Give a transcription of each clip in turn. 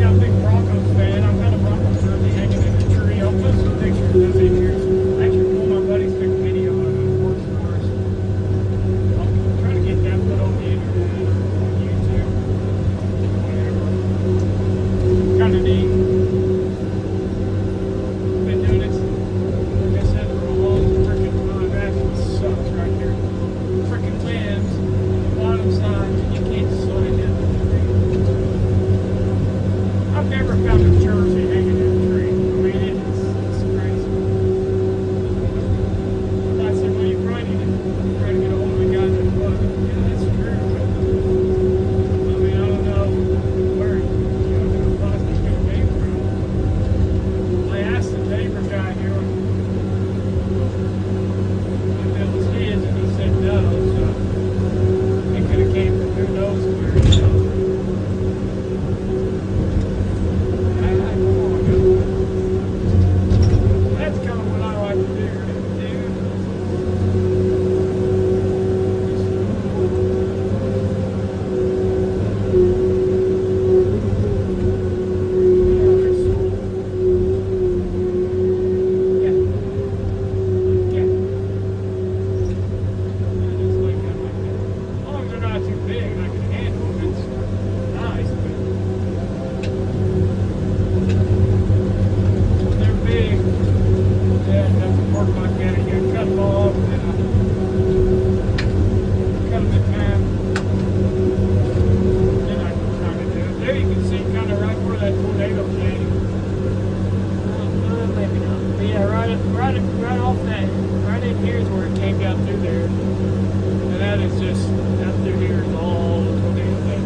I'm a big Broncos fan. I've got a Broncos jersey hanging in the tree. I'll post some pictures of it here. Actually, one of my buddies took a video of it, of course, for us. I'll try to get that put on the internet or on YouTube, whatever. Kind of neat. Been doing it, like I said, for a long freaking time. Actually sucks right here. Freaking limbs on the bottom side, and you can't slide down the tree. I've never found a jersey hanging in a tree. I mean, it's crazy. I said, well, you probably need to try to get a hold of a guy that was. Yeah, that's true. But, I mean, I don't know where the possibly could have came from. I asked the neighbor guy here if it was his, and he said no. So it could have came from who knows where. That's kind of what I like to do. Right off that, right in here is where it came down through there. And that is just, out through here is all the tornado thing.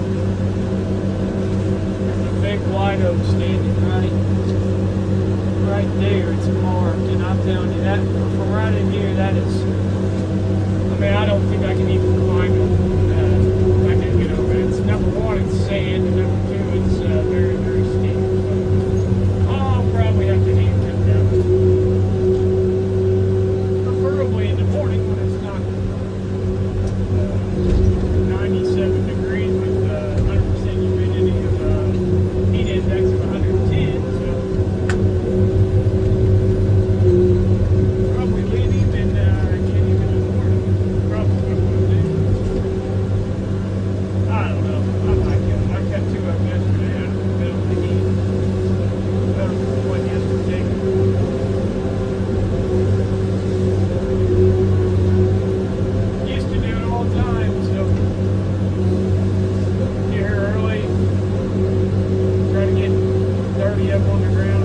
There's a big white oak standing right there. It's marked, and I'm telling you that from right in here, that is, I mean, I don't think I can even climb it. If I can get over it. It's number one, it's sand, and number two, it's very, very steep. So I'll probably have to hand it down. Preferably in the morning when it's not 97 degrees with 100% humidity of heat index of 110. So probably leave him and get him in the morning. Probably what I'm going to do. I don't know. I like him. I kept two up yesterday out of the middle of the heat. Better than one yesterday. Used to do it all the time, so get here early, try to get 30 up on the ground.